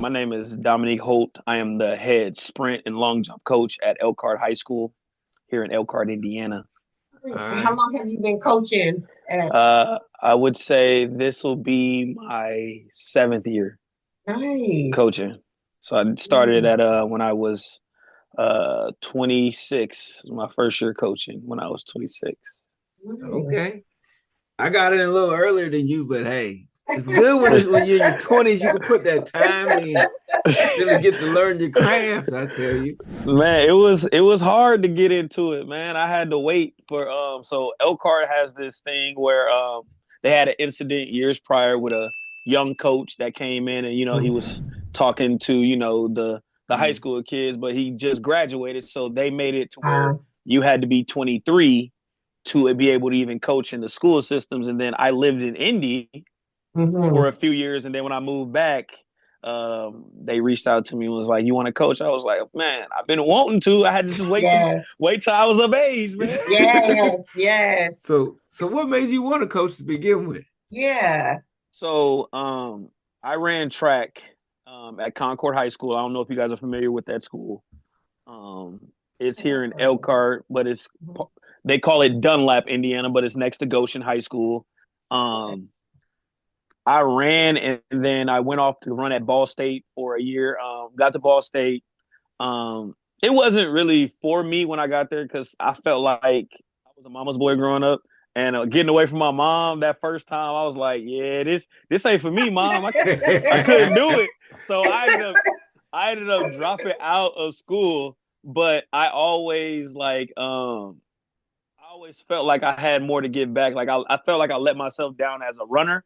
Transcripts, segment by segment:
My name is Dominique Holt. I am the head sprint and long jump coach at Elkhart High School here in Elkhart, Indiana. All How right. long have you been coaching at? I would say this will be my seventh year Nice. coaching. So I started Mm, at when I was 26. It was my first year coaching when I was 26. nice. Okay. I got it a little earlier than you, but hey, it's good when you're in your 20s, you can put that time in, really get to learn your craft, I tell you. Man, it was hard to get into it, man. I had to wait for so Elkhart has this thing where they had an incident years prior with a young coach that came in and he was talking to, the high Mm. school kids, but he just graduated, so they made it to where Uh, you had to be 23 to be able to even coach in the school systems. And then I lived in Indy for a hmm few years, and then when I moved back, they reached out to me and was like, "You want to coach?" I was like, "Man, I've been wanting to. I had to just Yes. wait till I was of age, man." Yes. Yes. So what made you want to coach to begin with? Yeah. So, I ran track at Concord High School. I don't know if you guys are familiar with that school. Um, it's Yeah, here I've in heard of it. Elkhart, but Mhm. they call it Dunlap, Indiana, but it's next to Goshen High School. Okay. Um, I ran and then I went off to run at Ball State for a year. Got to Ball State. It wasn't really for me when I got there because I felt like I was a mama's boy growing up, and getting away from my mom that first time, I was like, "Yeah, this ain't for me, mom. I couldn't do it." So I ended up dropping out of school, but I always felt like I had more to give back. Like I felt like I let myself down as a runner.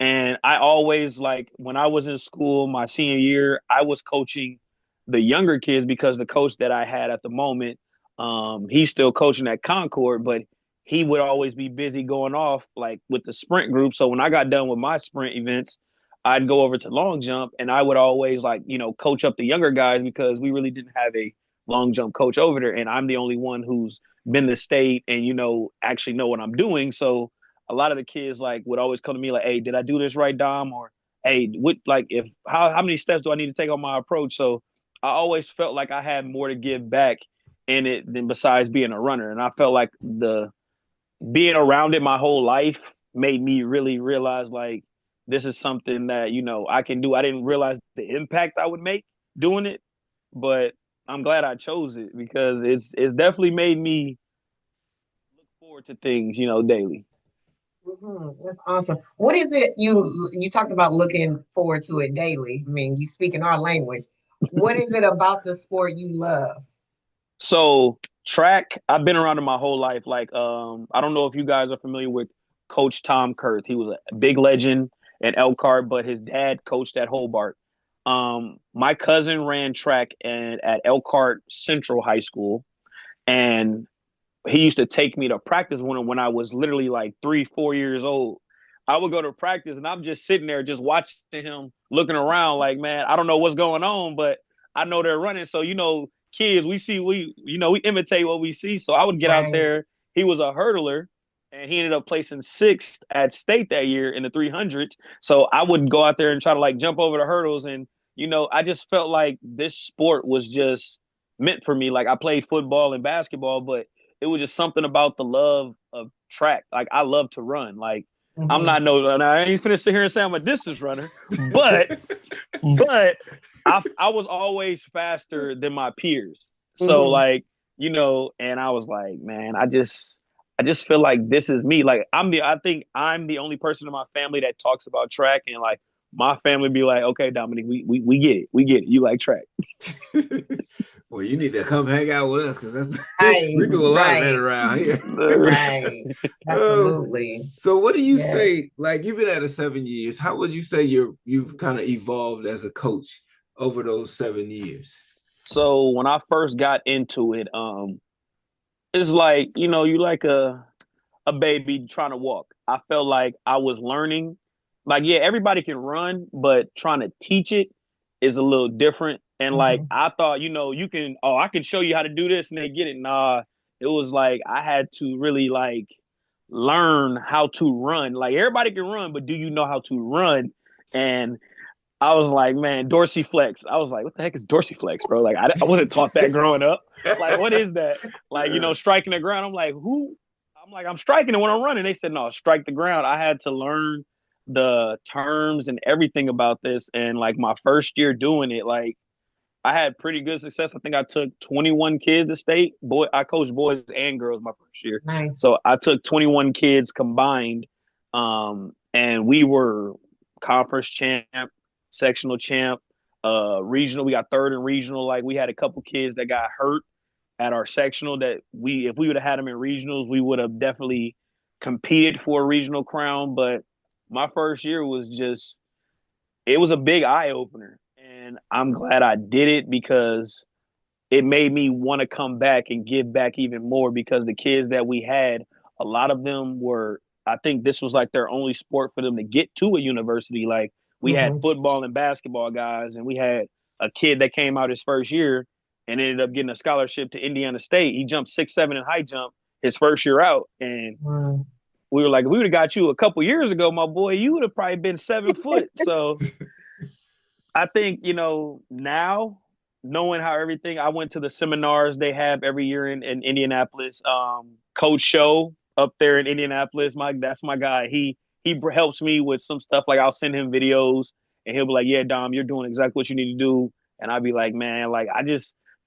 And I always like when I was in school, my senior year, I was coaching the younger kids because the coach that I had at the moment, he's still coaching at Concord, but he would always be busy going off like with the sprint group. So when I got done with my sprint events, I'd go over to long jump and I would always like, coach up the younger guys because we really didn't have a long jump coach over there. And I'm the only one who's been to state and, actually know what I'm doing. So a lot of the kids like would always come to me like, "Hey, did I do this right, Dom?" Or, "Hey, what like if how many steps do I need to take on my approach?" So I always felt like I had more to give back in it than besides being a runner. And I felt like the being around it my whole life made me really realize like this is something that, I can do. I didn't realize the impact I would make doing it, but I'm glad I chose it because it's definitely made me look forward to things, daily. That's awesome. What is it you talked about looking forward to it daily? I mean, you speak in our language. What is it about the sport you love? So track, I've been around it my whole life. Like, I don't know if you guys are familiar with Coach Tom Kurth. He was a big legend in Elkhart, but his dad coached at Hobart. My cousin ran track at Elkhart Central High School, and he used to take me to practice when I was literally like 3, 4 years old. I would go to practice and I'm just sitting there just watching him looking around like, man, I don't know what's going on, but I know they're running. So, kids, we imitate what we see. So I would get out Right. there. He was a hurdler and he ended up placing sixth at state that year in the 300s. So I would go out there and try to like jump over the hurdles. And, I just felt like this sport was just meant for me. Like I played football and basketball, but it was just something about the love of track. Like I love to run. Like I'm hmm not no, I ain't finna sit here and say I'm a distance runner, but I was always faster than my peers. So hmm like, and I was like, man, I just feel like this is me. Like I think I'm the only person in my family that talks about track and like my family be like, okay, Dominic, we get it. We get it. You like track. Well, you need to come hang out with us because that's Right. we do a lot of that Right. around here. Right. um, Absolutely. so what do you Yes. say? Like you've been at it 7 years. How would you say you've kind of evolved as a coach over those 7 years? So when I first got into it, it's like, you like a baby trying to walk. I felt like I was learning. Like, yeah, everybody can run, but trying to teach it is a little different. And like hmm I thought, I can show you how to do this and they get it. Nah, it was like I had to really like learn how to run. Like everybody can run, but do you know how to run? And I was like, man, Dorsey Flex. I was like, what the heck is Dorsey Flex, bro? Like, I wasn't taught that growing up. Like, what is that? Like, striking the ground. I'm like, who? I'm like, I'm striking it when I'm running. They said, no, strike the ground. I had to learn the terms and everything about this. And like my first year doing it, like I had pretty good success. I think I took 21 kids to state. I coached boys and girls my first year. Nice. So I took 21 kids combined. And we were conference champ, sectional champ, regional. We got third in regional. Like we had a couple kids that got hurt at our sectional that if we would have had them in regionals, we would have definitely competed for a regional crown. But my first year it was a big eye opener. And I'm glad I did it because it made me want to come back and give back even more because the kids that we had, a lot of them were, I think this was like their only sport for them to get to a university. Like we had Mm-hmm. football and basketball guys, and we had a kid that came out his first year and ended up getting a scholarship to Indiana State. He jumped 6'7" in high jump his first year out. And Wow. we were like, if we would have got you a couple years ago, my boy, you would have probably been 7 foot. So I think, now knowing how everything, I went to the seminars they have every year in Indianapolis. Coach Show up there in Indianapolis, that's my guy. He helps me with some stuff. Like I'll send him videos and he'll be like, yeah, Dom, you're doing exactly what you need to do. And I'll be like, man, like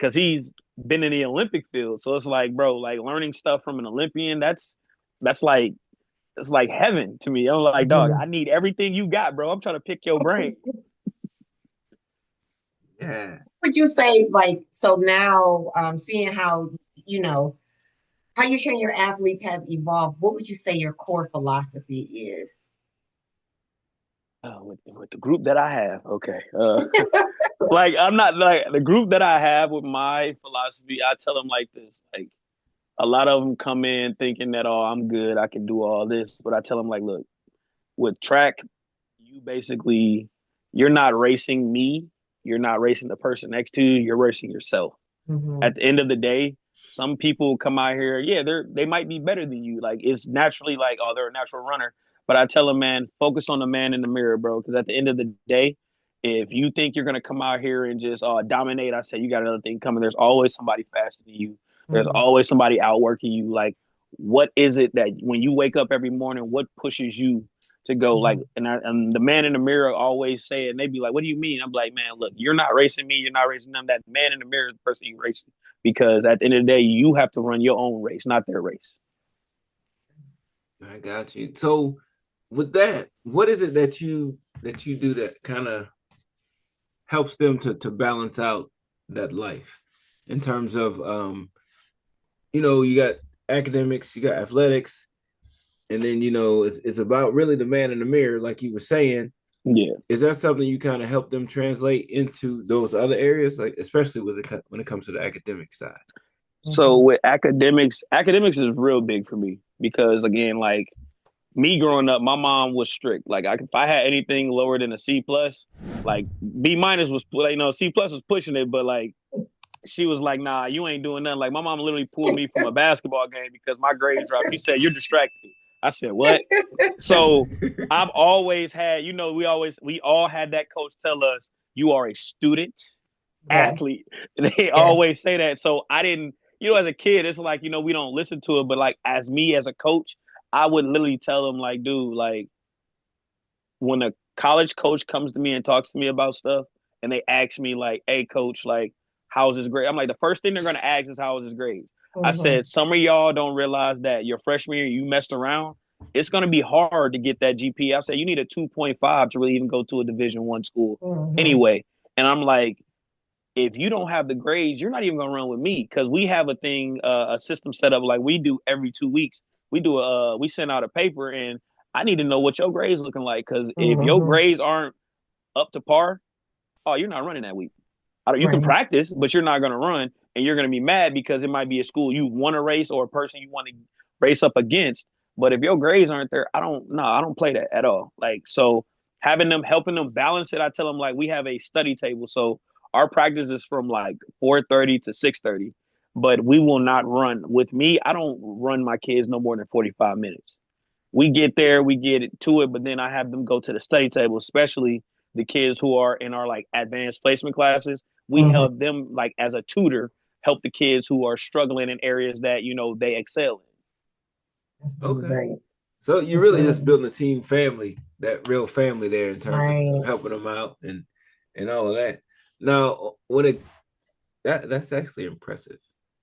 cause he's been in the Olympic field. So it's like, bro, like learning stuff from an Olympian, that's like, it's like heaven to me. I'm like, dog, Mhm. I need everything you got, bro. I'm trying to pick your brain. Yeah. Would you say like so now seeing how you know how you train your athletes has evolved, what would you say your core philosophy is? With the group that I have, okay. Like I'm not like the group that I have with my philosophy. I tell them like this: like a lot of them come in thinking that oh, I'm good, I can do all this, but I tell them like, look, with track, you basically you're not racing me, you're not racing the person next to you, you're racing yourself. Hmm. At the end of the day, some people come out here, yeah, they might be better than you. Like it's naturally like, oh, they're a natural runner. But I tell them, man, focus on the man in the mirror, bro. Because at the end of the day, if you think you're gonna come out here and just dominate, I say you got another thing coming. There's always somebody faster than you. There's Hmm. always somebody outworking you. Like, what is it that when you wake up every morning, what pushes you to go like Hmm. and the man in the mirror always say it and they be like, what do you mean? I'm like, man, look, you're not racing me, you're not racing them. That man in the mirror is the person you racing because at the end of the day, you have to run your own race, not their race. I got you. So with that, what is it that you do that kind of helps them to balance out that life in terms of you got academics, you got athletics, and then it's about really the man in the mirror, like you were saying. Yeah. Is that something you kind of help them translate into those other areas, like especially when it comes to the academic side? So Hmm. with academics is real big for me because again, like me growing up, my mom was strict. Like if I had anything lower than a C plus, like B minus was C plus was pushing it, but like she was like, nah, you ain't doing nothing. Like my mom literally pulled me from a basketball game because my grades dropped. She said, you're distracted. I said, what? So I've always had, we all had that coach tell us, you are a student Yes, athlete. They yes. always say that. So I didn't, as a kid, it's like, we don't listen to it. But like as me as a coach, I would literally tell them like, dude, like when a college coach comes to me and talks to me about stuff and they ask me like, hey coach, like how's his grade? I'm like, the first thing they're gonna ask is how was his grades. I Hmm. said some of y'all don't realize that your freshman year you messed around. It's gonna be hard to get that GPA. I said you need a 2.5 to really even go to a Division 1 school Hmm. anyway. And I'm like, if you don't have the grades, you're not even gonna run with me because we have a system set up like we do every 2 weeks. We send out a paper, and I need to know what your grades looking like because if your Hmm. grades aren't up to par, oh, you're not running that week. You can Right. practice, but you're not gonna run, and you're gonna be mad because it might be a school you want to race or a person you want to race up against. But if your grades aren't there, I don't play that at all. Like so, helping them balance it. I tell them like we have a study table, so our practice is from like 4:30 to 6:30, but we will not run. With me, I don't run my kids no more than 45 minutes. We get there, we get to it, but then I have them go to the study table, especially the kids who are in our like advanced placement classes, we Mhm. help them like as a tutor help the kids who are struggling in areas that they excel in. That's really Okay. great. So you're That's really really just building a team family, that real family there in terms of right. helping them out and all of that. Now, when it that's actually impressive.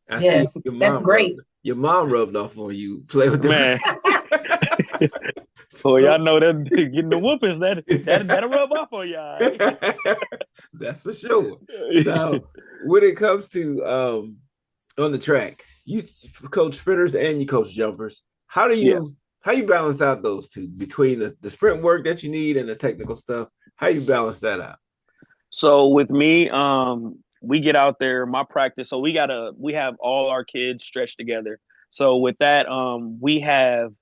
I see Yes, that's great. your mom rubbed off on you. Play with them. Man, oh So, y'all know that getting the whoopings that'll rub off on y'all. that's for sure. Now, when it comes to on the track, you coach sprinters and you coach jumpers. How do Yeah. you balance out those two between the sprint work that you need and the technical stuff? How you balance that out? So with me, we get out there, my practice. So we have all our kids stretched together. So with that, we have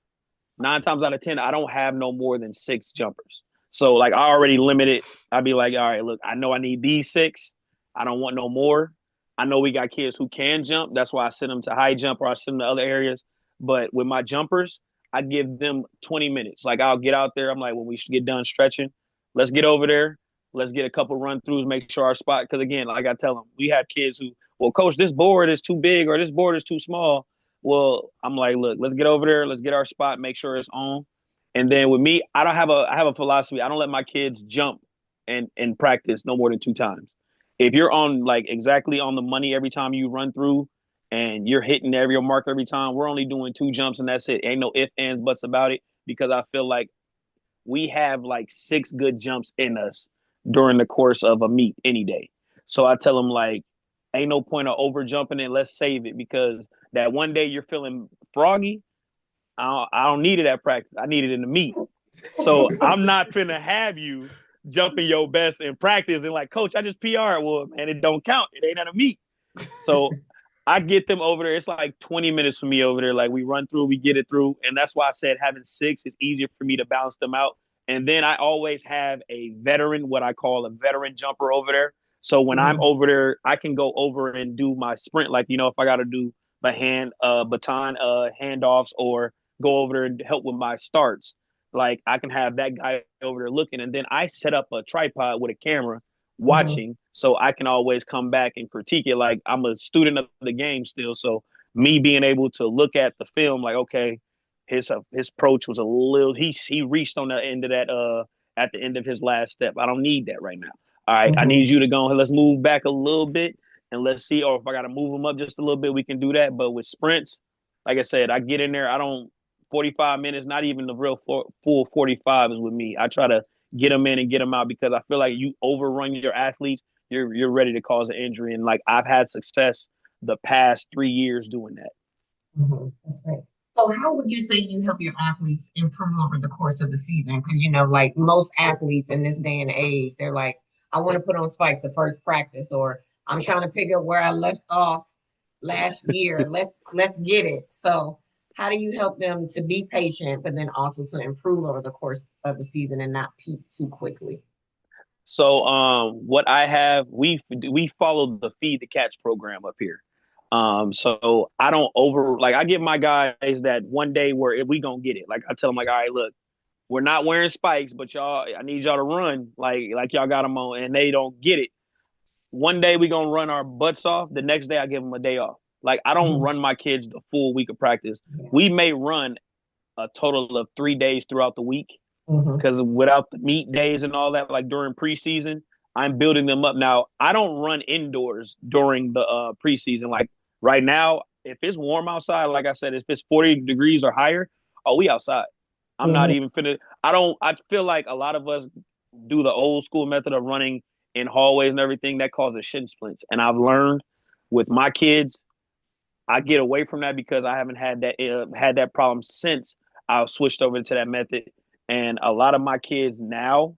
9 times out of 10, I don't have no more than 6 jumpers. So like I already limited. I'd be like, all right, look, I know I need these 6. I don't want no more. I know we got kids who can jump. That's why I send them to high jump or I send them to other areas. But with my jumpers, I give them 20 minutes. Like I'll get out there. I'm like, when we should get done stretching, let's get over there. Let's get a couple run throughs, make sure our spot. Because again, like I tell them, we have kids who, well, coach, this board is too big or this board is too small. Well, I'm like, look, let's get over there. Let's get our spot, make sure it's on. And then with me, I have a philosophy. I don't let my kids jump and practice no more than 2 times. If you're on like exactly on the money every time you run through and you're hitting every mark every time, we're only doing 2 jumps and that's it. Ain't no ifs, ands, buts about it because I feel like we have like 6 good jumps in us during the course of a meet any day. So I tell them like, ain't no point of over jumping it. Let's save it because that one day you're feeling froggy. I don't need it at practice. I need it in the meet. So I'm not finna have you jumping your best in practice and like, coach, I just PR. Well, man, it don't count. It ain't at a meet. So I get them over there. It's like 20 minutes for me over there. Like we run through, we get it through. And that's why I said having 6 is easier for me to balance them out. And then I always have a veteran, what I call a veteran jumper over there. So when I'm Mhm. over there, I can go over and do my sprint. Like, if I got to do the baton handoffs or go over there and help with my starts, like I can have that guy over there looking. And then I set up a tripod with a camera Mhm. watching so I can always come back and critique it. Like I'm a student of the game still. So me being able to look at the film, like, okay, his approach was a little he reached on the end of that at the end of his last step. I don't need that right now. All right, I Mhm. need you to go ahead. Let's move back a little bit and let's see. Or if I gotta move him up just a little bit, we can do that. But with sprints, like I said, I get in there. I don't 45 minutes, not even the real full 45 is with me. I try to get them in and get them out because I feel like you overrun your athletes, you're ready to cause an injury. And like I've had success the past 3 years doing that. Mhm. That's great. So, how would you say you help your athletes improve over the course of the season? Because like most athletes in this day and age, they're like, I want to put on spikes the first practice, or I'm trying to pick up where I left off last year. Let's get it. So, how do you help them to be patient, but then also to improve over the course of the season and not peak too quickly? So what I have, we follow the feed the catch program up here. So I don't over like I give my guys that one day where if we gonna get it. Like I tell them like, all right, look, we're not wearing spikes, but y'all, I need y'all to run like y'all got them on, and they don't get it. One day we gonna run our butts off. The next day I give them a day off. Like I don't Mhm. run my kids the full week of practice. Yeah. We may run a total of 3 days throughout the week Mhm. because without the meet days and all that, like during preseason, I'm building them up. Now I don't run indoors during the preseason. Like right now, if it's warm outside, like I said, if it's 40 degrees or higher, oh, we outside. I'm not Mhm. even finna. I don't. I feel like a lot of us do the old school method of running in hallways and everything that causes shin splints. And I've learned with my kids, I get away from that because I haven't had that problem since I switched over to that method. And a lot of my kids now,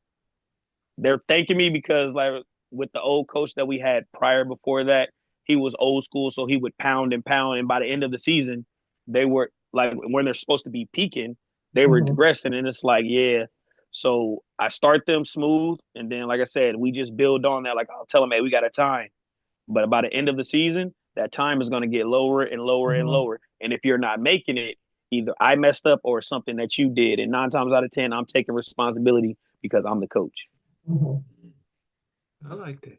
they're thanking me because like with the old coach that we had prior before that, he was old school, so he would pound and pound, and by the end of the season, they were like when they're supposed to be peaking, they were Mhm. digressing, and it's like yeah. So I start them smooth, and then like I said, we just build on that. Like I'll tell them, hey, we got a time, but by the end of the season, that time is going to get lower and lower and Mhm. lower, and if you're not making it, either I messed up or something that you did, and 9 times out of 10, I'm taking responsibility because I'm the coach. Mhm. I like that.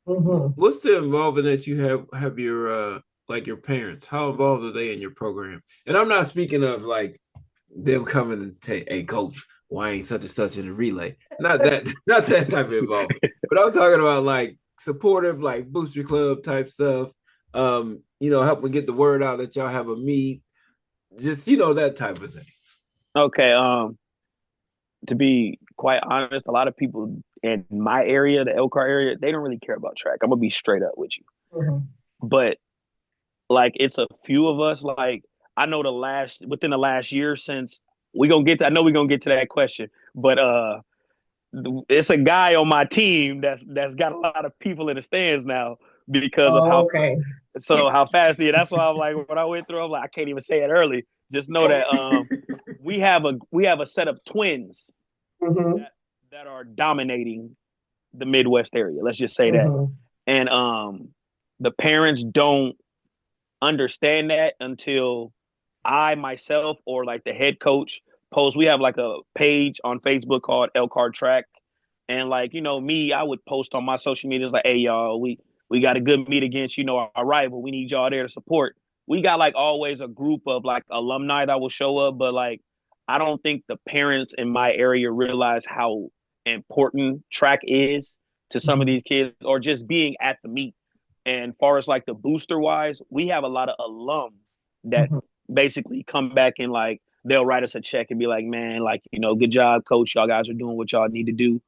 Mhm. What's the involvement that you have your like your parents? How involved are they in your program? And I'm not speaking of like them coming and say, "Hey, coach, why ain't such and such in the relay?" Not that, not that type of involvement. But I'm talking about like supportive, like booster club type stuff. Helping get the word out that y'all have a meet, just that type of thing. Okay. To be quite honest, a lot of people in my area, the Elkhart area, they don't really care about track. I'm gonna be straight up with you. Mhm. But like it's a few of us. Like I know within the last year since I know we're gonna get to that question. But it's a guy on my team that's got a lot of people in the stands now because of Oh, okay. how fast he is. That's why I'm like when I went through, I'm like, I can't even say it early. Just know that we have a set of twins Mhm. that that are dominating the Midwest area. Let's just say that. Mhm. And the parents don't understand that until I myself or like the head coach post. We have like a page on Facebook called Elkhart Track, and like me, I would post on my social medias like, "Hey y'all, we got a good meet against our rival. We need y'all there to support." We got like always a group of like alumni that will show up, but like I don't think the parents in my area realize how important track is to some of Mhm. these kids, or just being at the meet. And far as like the booster wise, we have a lot of alum that Mhm. basically come back and like they'll write us a check and be like, man, like, good job, coach. Y'all guys are doing what y'all need to do.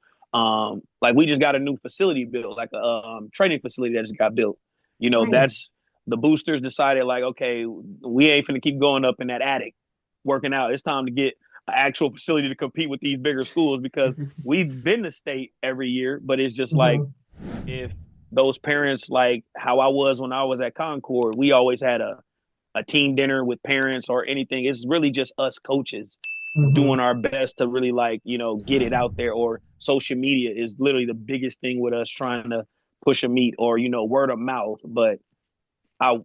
Like we just got a new facility built, like a training facility that just got built. Nice. That's the boosters decided like, okay, we ain't finna keep going up in that attic working out. It's time to get an actual facility to compete with these bigger schools because we've been to state every year, but it's just like Mhm. if those parents like how I was when I was at Concord, we always had a team dinner with parents or anything. It's really just us coaches doing Mhm. our best to really like, get it out there. Or social media is literally the biggest thing with us trying to push a meet or, word of mouth. But I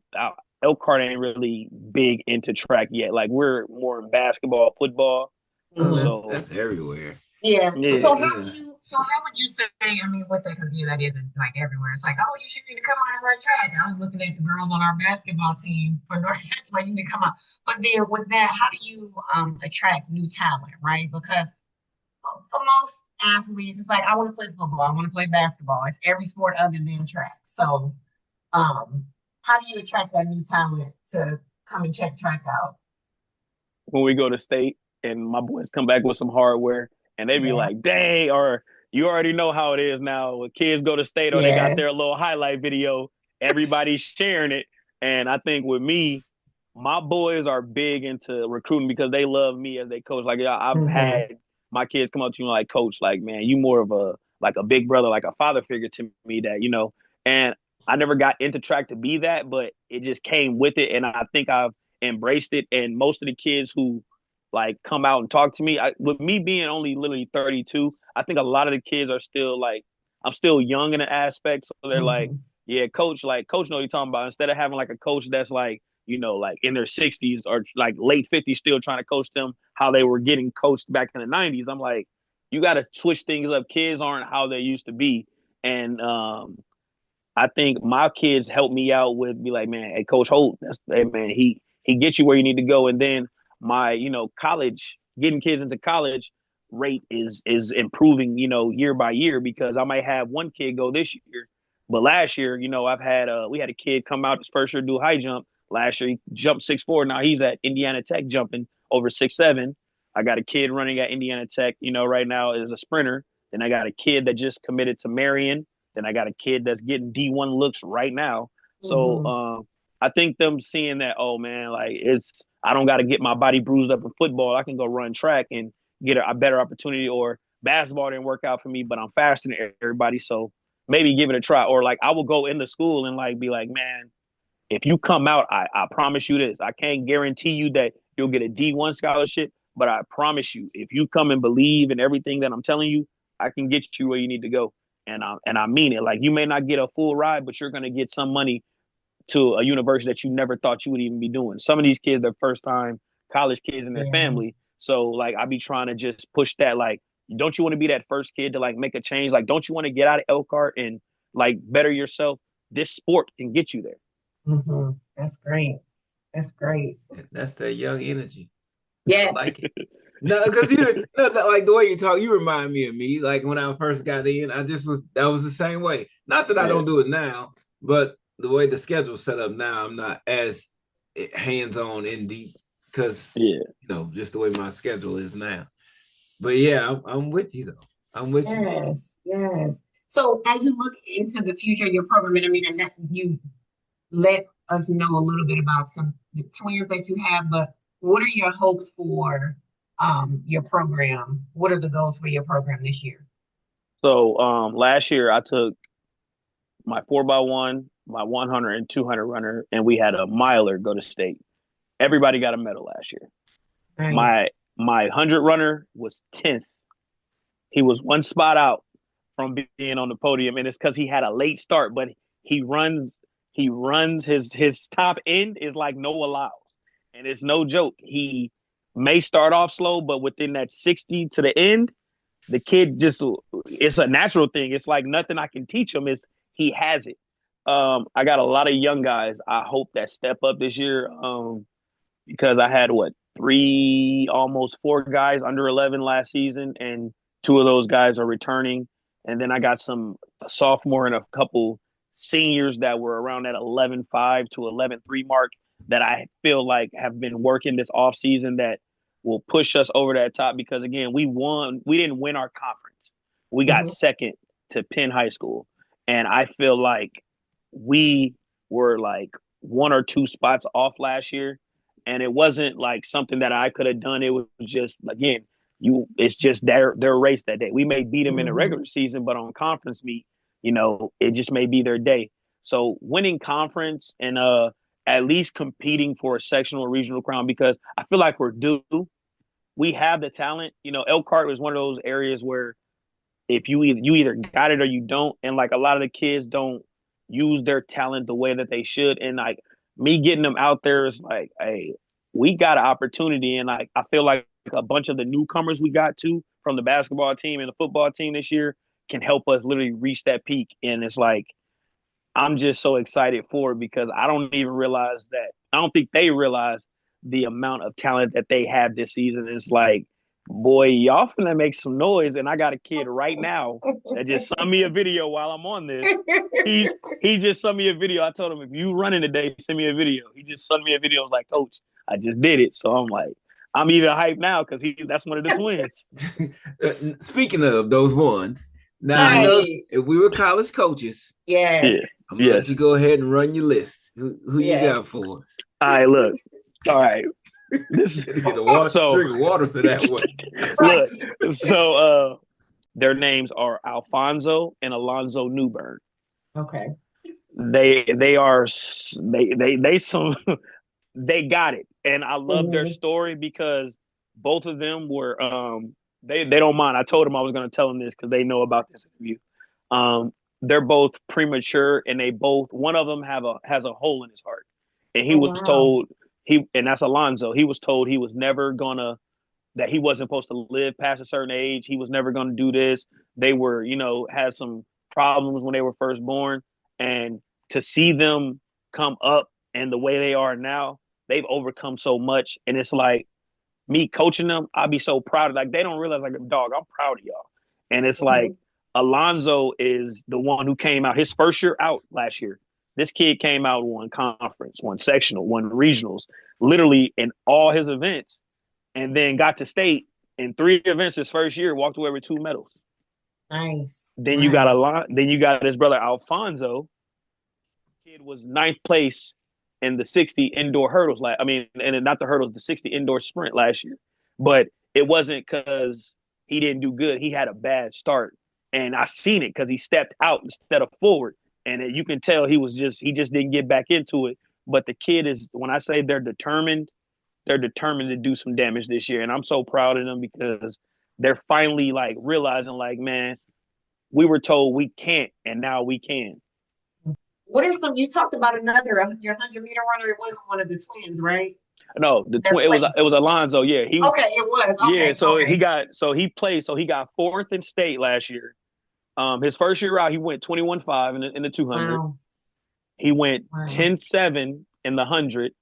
Elkhart ain't really big into track yet. Like we're more in basketball, football. Oh, that's Mhm. So that's everywhere. Yeah. yeah, So Yeah. how would you say, I mean, with that, because yeah, that isn't like everywhere. It's like, oh, you should need to come out and run track. I was looking at the girls on our basketball team for North Central, like you need to come out. But then with that, how do you attract new talent, right? Because for most athletes, it's like I want to play football, I want to play basketball. It's every sport other than track. So um, how do you attract that new talent to come and check track out? when we go to state and my boys come back with some hardware and they be Yeah. like, dang, or you already know how it is now. When kids go to state or they got Yeah. their little highlight video, everybody's sharing it. And I think with me, my boys are big into recruiting because they love me as they coach. Like I've Hmm. had my kids come up to me like, coach, like, man, you more of a big brother, like a father figure to me and I never got into track to be that, but it just came with it. And I think I've embraced it. And most of the kids who like come out and talk to me, with me being only literally 32, I think a lot of the kids are still like, I'm still young in the aspect. So they're like, Hmm. yeah, coach, like coach know what you're talking about. Instead of having like a coach that's like, like in their 60s or like late 50s, still trying to coach them how they were getting coached back in the 90s. I'm like, you got to switch things up. Kids aren't how they used to be. And I think my kids help me out with be like, man, hey, Coach Holt, hey, man, he gets you where you need to go. And then my, college, getting kids into college rate is improving, year by year because I might have one kid go this year, but last year, I've had we had a kid come out his first year do high jump. Last year he jumped 6'4". Now he's at Indiana Tech jumping over 6'7". I got a kid running at Indiana Tech, right now as a sprinter. Then I got a kid that just committed to Marion. Then I got a kid that's getting D1 looks right now. So Hmm. I think them seeing that, oh man, like I don't got to get my body bruised up in football. I can go run track and get a better opportunity. Or basketball didn't work out for me, but I'm faster than everybody. So maybe give it a try. Or like I will go in the school and like be like, man, if you come out, I promise you this. I can't guarantee you that you'll get a D1 scholarship, but I promise you, if you come and believe in everything that I'm telling you, I can get you where you need to go. And I mean it. Like you may not get a full ride, but you're gonna get some money to a university that you never thought you would even be doing. Some of these kids are first time college kids in their Yeah. family. So like I be trying to just push that like Don't you want to be that first kid to like make a change? Like, don't you want to get out of Elkhart and like better yourself? This sport can get you there. That's great. That's great. That's that young energy. I Yes. like it. No, because like the way you talk, you remind me of me. Like when I first got in, that was the same way. Not that I Yeah. don't do it now, but the way the schedule's set up now, I'm not as hands-on in deep because Yeah. just the way my schedule is now. But yeah, I'm with you though. I'm with you. Yes. Yes. So as you look into the future of your program, and I mean, and that you let us know a little bit about some the twins that you have, but what are your hopes for your program? What are the goals for your program this year? So last year I took my 4x1, my 100 and 200 runner, and we had a miler go to state. Everybody got a medal last year. Nice. My 100 runner was 10th. He was one spot out from being on the podium, and it's because he had a late start, but he runs his top end is like no allows, and it's no joke. He may start off slow, but within that 60 to the end, the kid just it's a natural thing. It's like nothing I can teach him. It's he has it. I got a lot of young guys. I hope that step up this year. Because I had what three, almost four guys under 11 last season, and two of those guys are returning. And then I got a sophomore and a couple seniors that were around that 11.5 to 11.3 mark that I feel like have been working this off season that will push us over that top because again, we didn't win our conference. We got second to Penn High School. And I feel like we were like one or two spots off last year and it wasn't like something that I could have done. It was just again, it's just their race that day. We may beat them in the regular season, but on conference meet, it just may be their day. So winning conference and at least competing for a sectional or regional crown because I feel like we're due. We have the talent. Elkhart was one of those areas where if you either got it or you don't, and like a lot of the kids don't use their talent the way that they should, and like me getting them out there is like, hey, we got an opportunity, and like I feel like a bunch of the newcomers we got to from the basketball team and the football team this year can help us literally reach that peak, and it's like I'm just so excited for it because I don't even realize that I don't think they realize the amount of talent that they have this season. It's like, boy, y'all finna make some noise. And I got a kid right now that just sent me a video while I'm on this. He just sent me a video. I told him if you running today, send me a video. He just sent me a video. I was like, Coach, I just did it. So I'm like, I'm even hyped now because that's one of the twins. Speaking of those ones, now I know if we were college coaches, yes. Yeah. I'm gonna let you go ahead and run your list. Who you got for us? All right, look. All right. Get drink water for that one. Look, so their names are Alfonso and Alonzo Newburn. Okay. They are they some they got it, and I love their story because both of them were they don't mind. I told them I was going to tell them this because they know about this interview. They're both premature, and one of them has a hole in his heart, and he was told and that's Alonzo. He was told he was never gonna that he wasn't supposed to live past a certain age. He was never gonna do this. They were had some problems when they were first born, and to see them come up and the way they are now, they've overcome so much, and it's like me coaching them, I'd be so proud. Like they don't realize, like, dog, I'm proud of y'all. And it's like Alonzo is the one who came out his first year out last year. This kid came out, won conference, won sectional, won regionals, literally in all his events, and then got to state in 3 events his first year, walked away with 2 medals. Nice. Then you got his brother Alfonso. Kid was 9th place in the 60 indoor hurdles. And not the hurdles, the 60 indoor sprint last year. But it wasn't because he didn't do good. He had a bad start. And I seen it because he stepped out instead of forward. And you can tell he just didn't get back into it. But the kid is, when I say they're determined to do some damage this year. And I'm so proud of them because they're finally like realizing, like, man, we were told we can't, and now we can. What are you talked about your 100-meter runner? It wasn't one of the twins, right? No, Their it was place. Alonzo. Yeah, Okay, it was. yeah. Okay, So okay. he got fourth in state last year. His first year out, he went 21-5 in the 200. Wow. He went Wow. 10-7 in the 100.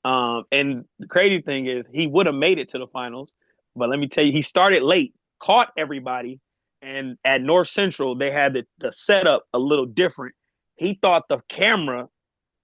And the crazy thing is, he would have made it to the finals, but let me tell you, he started late, caught everybody, and at North Central they had the setup a little different. He thought the camera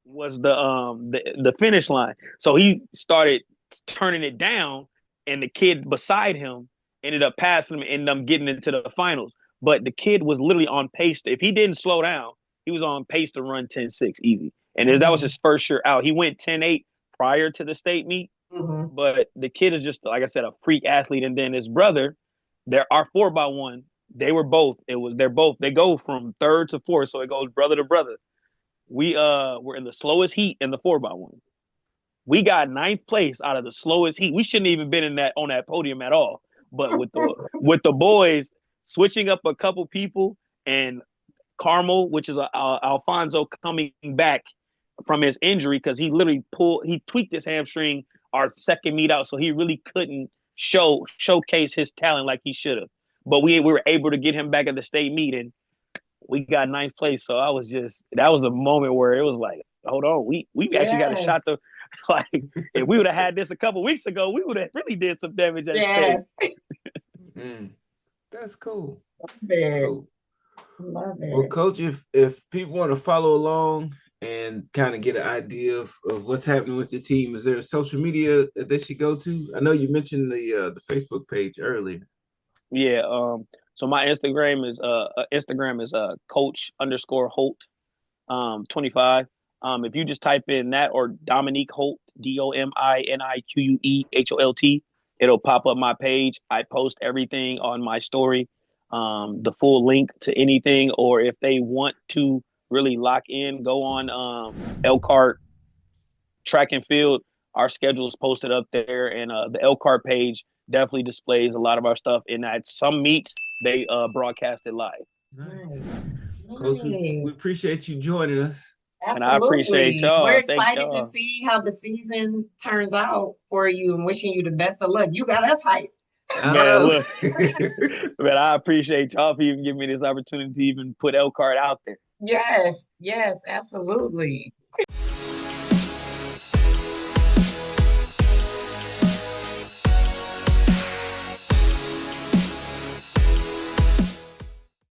was the finish line, so he started turning it down, and the kid beside him ended up passing him and ended up getting into the finals. But the kid was literally on pace. If he didn't slow down, he was on pace to run 10-6 easy. And that was Mm-hmm. his first year out. He went 10-8 prior to the state meet. Mm-hmm. But the kid is just, like I said, a freak athlete. And then his brother, there are 4x1. They go from third to fourth. So it goes brother to brother. We were in the slowest heat in the 4x1. We got ninth place out of the slowest heat. We shouldn't even been on that podium at all. But with the boys switching up a couple people and Carmel, which is Alfonso coming back from his injury because he tweaked his hamstring our second meet out, so he really couldn't showcase his talent like he should have. But we were able to get him back at the state meet, and we got ninth place. So that was a moment where it was like, hold on, we actually got a shot Yes. to like if we would have had this a couple weeks ago, we would have really did some damage at Yes. state. That's cool. Love it. Cool. Love Well, it. Coach, if people want to follow along and kind of get an idea of what's happening with the team, is there a social media that they should go to? I know you mentioned the Facebook page earlier. Yeah. So my Instagram is coach_Holt 25. If you just type in that or Dominique Holt, DOMINIQUEHOLT, it'll pop up my page. I post everything on my story, the full link to anything, or if they want to really lock in, go on Elkhart Track and Field. Our schedule is posted up there, and the Elkhart page definitely displays a lot of our stuff. And at some meets, they broadcast it live. Nice. Coach, we appreciate you joining us. And I appreciate Absolutely. y'all. We're Thank excited to y'all. see how the season turns out for you and wishing you the best of luck. You got us hyped. Man, look, man, I appreciate y'all for even giving me this opportunity to even put Elkhart out there. Yes, yes, absolutely.